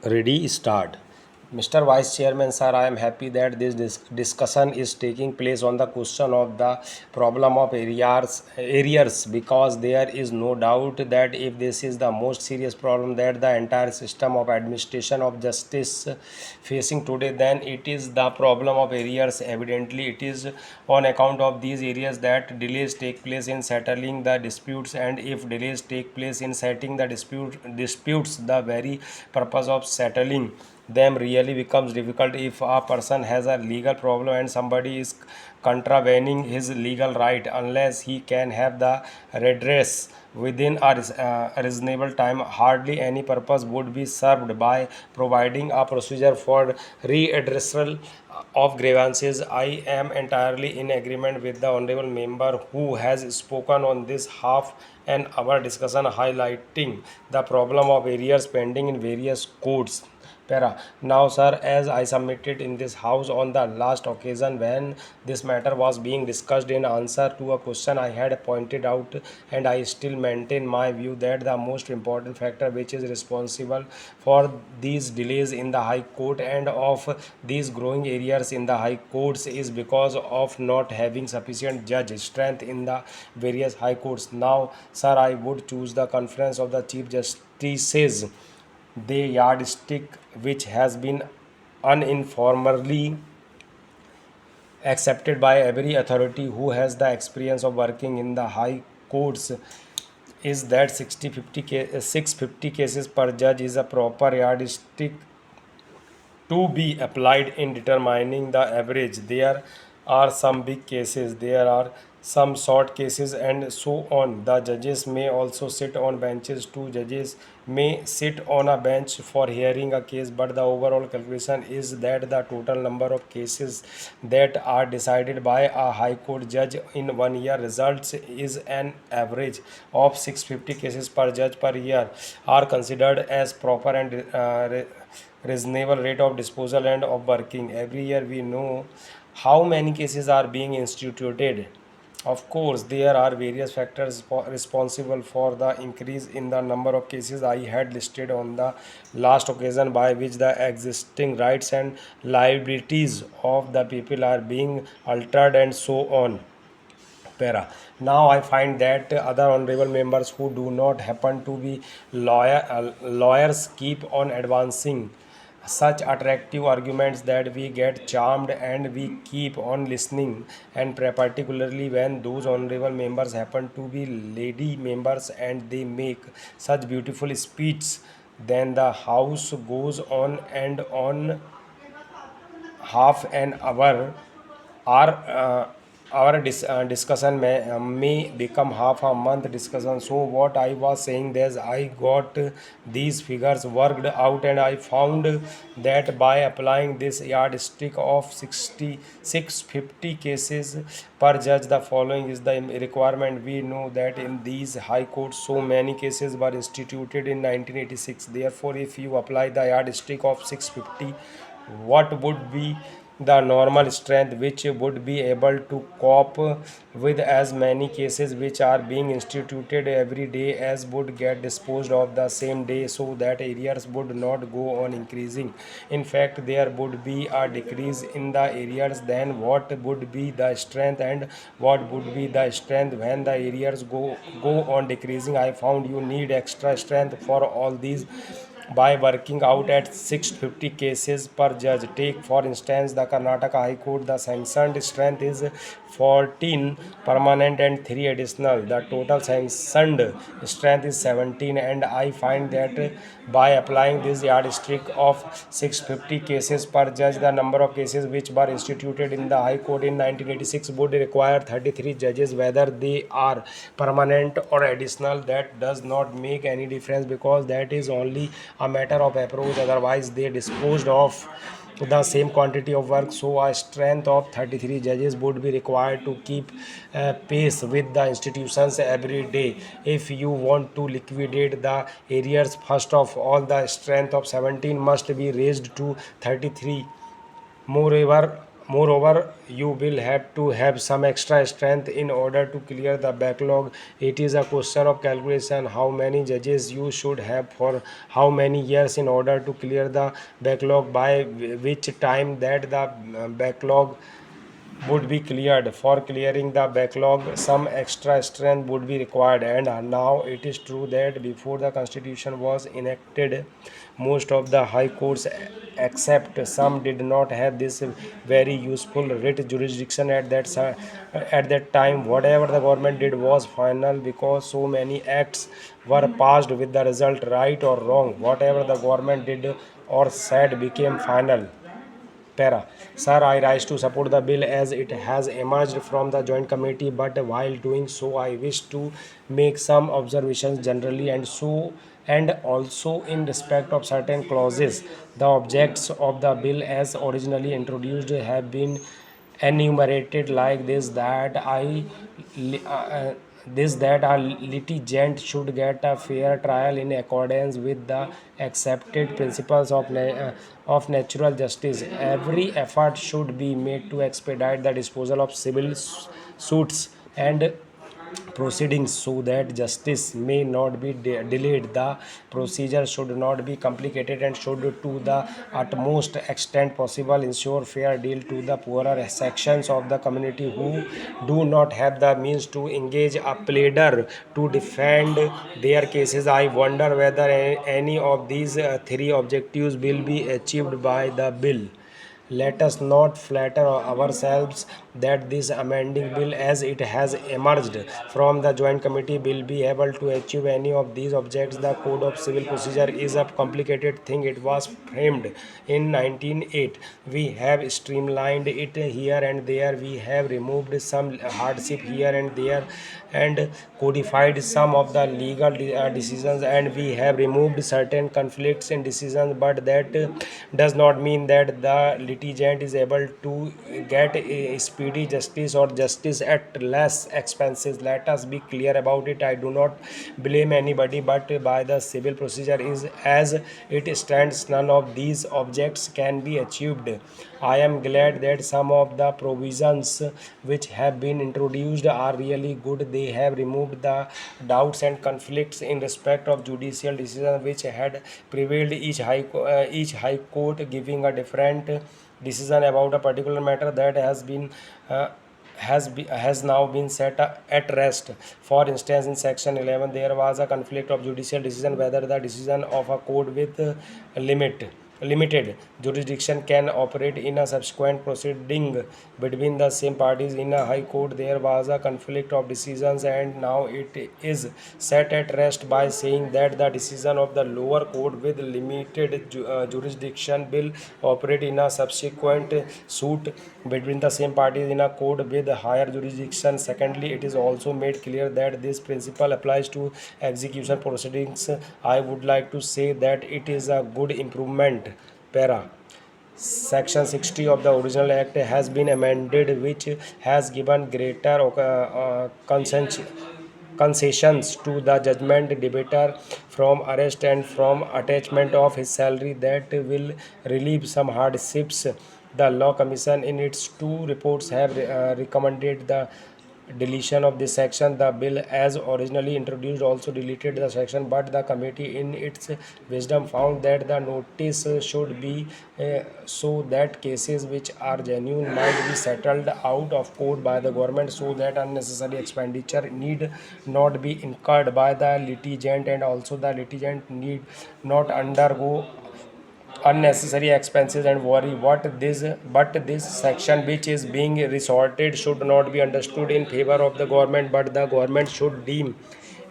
Ready, start. Mr. Vice Chairman, sir, I am happy that this discussion is taking place on the question of the problem of arrears because there is no doubt that if this is the most serious problem that the entire system of administration of justice facing today, then it is the problem of arrears. Evidently, it is on account of these areas that delays take place in settling the disputes, and if delays take place in settling the disputes, the very purpose of settling them really becomes difficult. If a person has a legal problem and somebody is contravening his legal right, unless he can have the redress within a reasonable time, hardly any purpose would be served by providing a procedure for readdressal of grievances. I am entirely in agreement with the honorable member who has spoken on this half an hour discussion, highlighting the problem of arrears pending in various courts. Para. Now, sir, as I submitted in this house on the last occasion when this matter was being discussed in answer to a question I had pointed out, and I still maintain my view that the most important factor which is responsible for these delays in the High Court and of these growing areas in the High Courts is because of not having sufficient judge strength in the various High Courts. Now, sir, I would choose the conference of the Chief Justices, the yardstick which has been uninformally accepted by every authority who has the experience of working in the high courts, is that 650 cases per judge is a proper yardstick to be applied in determining the average. There are some big cases, there are some short cases, and so on. The judges may also sit on benches. Two judges may sit on a bench for hearing a case, but the overall calculation is that the total number of cases that are decided by a high court judge in 1 year results is an average of 650 cases per judge per year are considered as proper and reasonable rate of disposal and of working. Every year we know how many cases are being instituted. Of course, there are various factors responsible for the increase in the number of cases I had listed on the last occasion, by which the existing rights and liabilities of the people are being altered and so on. Para. Now I find that other honorable members who do not happen to be lawyers keep on advancing such attractive arguments that we get charmed and we keep on listening, and particularly when those honorable members happen to be lady members and they make such beautiful speeches, then the house goes on and on half an hour. Our discussion may become half a month discussion. So what I was saying is I got these figures worked out, and I found that by applying this yardstick of 650 cases per judge, the following is the requirement. We know that in these high courts so many cases were instituted in 1986. Therefore, if you apply the yardstick of 650, what would be the normal strength which would be able to cope with as many cases which are being instituted every day as would get disposed of the same day, so that areas would not go on increasing. In fact, there would be a decrease in the areas. Then what would be the strength, and what would be the strength when the areas go on decreasing? I found you need extra strength for all these by working out at 650 cases per judge. Take for instance the Karnataka High Court. The sanctioned strength is 14 permanent and 3 additional. The total sanctioned strength is 17, and I find that by applying this yardstick of 650 cases per judge, the number of cases which were instituted in the High Court in 1986 would require 33 judges. Whether they are permanent or additional, that does not make any difference, because that is only a matter of approach. Otherwise, they disposed of the same quantity of work. So a strength of 33 judges would be required to keep pace with the institutions every day. If you want to liquidate the arrears, first of all the strength of 17 must be raised to 33. Moreover, Moreover, you will have to have some extra strength in order to clear the backlog. It is a question of calculation how many judges you should have for how many years in order to clear the backlog, by which time that the backlog would be cleared. For clearing the backlog, some extra strength would be required. And now it is true that before the constitution was enacted, most of the high courts, except some, did not have this very useful writ jurisdiction at that time. Whatever the government did was final, because so many acts were passed with the result right or wrong. Whatever the government did or said became final. Para. Sir, I rise to support the bill as it has emerged from the joint committee, but while doing so, I wish to make some observations generally and also in respect of certain clauses. The objects of the bill as originally introduced have been enumerated like this: that that a litigant should get a fair trial in accordance with the accepted principles of natural justice. Every effort should be made to expedite the disposal of civil suits and proceedings so that justice may not be delayed. The procedure should not be complicated and should, to the utmost extent possible, ensure fair deal to the poorer sections of the community who do not have the means to engage a pleader to defend their cases. I wonder whether any of these three objectives will be achieved by the bill. Let us not flatter ourselves that this amending bill, as it has emerged from the joint committee, will be able to achieve any of these objects. The Code of Civil Procedure is a complicated thing. It was framed in 1908. We have streamlined it here and there. We have removed some hardship here and there and codified some of the legal decisions, and we have removed certain conflicts in decisions, but that does not mean that the litigant is able to get a speedy justice or justice at less expenses. Let us be clear about it. I do not blame anybody, but by the civil procedure is as it stands, none of these objects can be achieved. I am glad that some of the provisions which have been introduced are really good. They have removed the doubts and conflicts in respect of judicial decisions which had prevailed, each high court giving a different decision about a particular matter that uh, has now been set at rest. For instance, in section 11 there was a conflict of judicial decision whether the decision of a court with limited jurisdiction can operate in a subsequent proceeding between the same parties in a high court. There was a conflict of decisions, and now it is set at rest by saying that the decision of the lower court with limited jurisdiction will operate in a subsequent suit between the same parties in a court with higher jurisdiction. Secondly, it is also made clear that this principle applies to execution proceedings. I would like to say that it is a good improvement. Para. Section 60 of the original act has been amended, which has given greater concessions to the judgment debtor from arrest and from attachment of his salary that will relieve some hardships. The Law Commission in its two reports have recommended the deletion of this section. The bill as originally introduced also deleted the section, but the committee in its wisdom found that the notice should be so that cases which are genuine might be settled out of court by the government, so that unnecessary expenditure need not be incurred by the litigant, and also the litigant need not undergo unnecessary expenses and worry. This section which is being resorted should not be understood in favor of the government, but the government should deem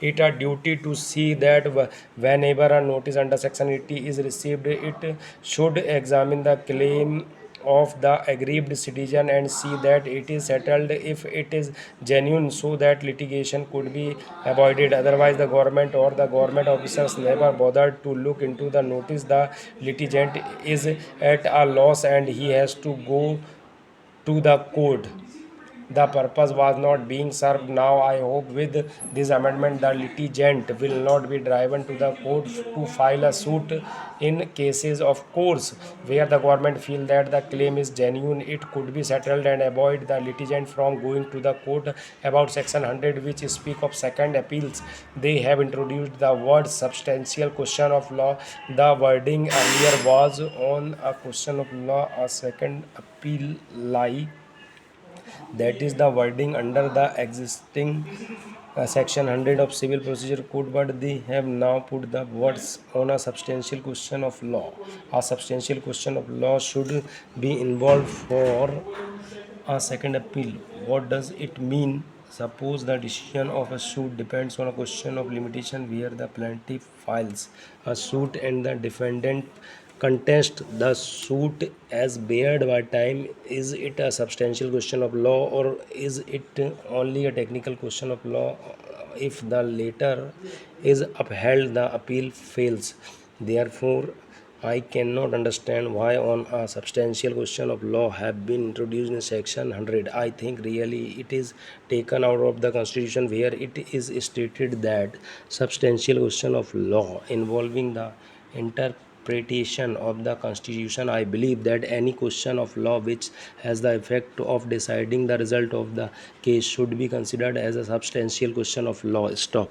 it a duty to see that whenever a notice under section 80 is received, it should examine the claim of the aggrieved citizen and see that it is settled if it is genuine, so that litigation could be avoided. Otherwise, the government or the government officers never bothered to look into the notice. The litigant is at a loss and he has to go to the court. The purpose was not being served. Now I hope with this amendment the litigant will not be driven to the court to file a suit in cases of course where the government feel that the claim is genuine. It could be settled and avoid the litigant from going to the court about section 100 which speak of second appeals. They have introduced the word substantial question of law. The wording earlier was on a question of law, a second appeal lie. That is the wording under the existing section 100 of civil procedure code, but they have now put the words on a substantial question of law. A substantial question of law should be involved for a second appeal. What does it mean? Suppose the decision of a suit depends on a question of limitation where the plaintiff files a suit and the defendant contest the suit as barred by time. Is it a substantial question of law or is it only a technical question of law? If the latter is upheld, the appeal fails. Therefore, I cannot understand why on a substantial question of law have been introduced in section 100. I think really it is taken out of the constitution where it is stated that substantial question of law involving the interpretation of the constitution. I believe that any question of law which has the effect of deciding the result of the case should be considered as a substantial question of law. Stop.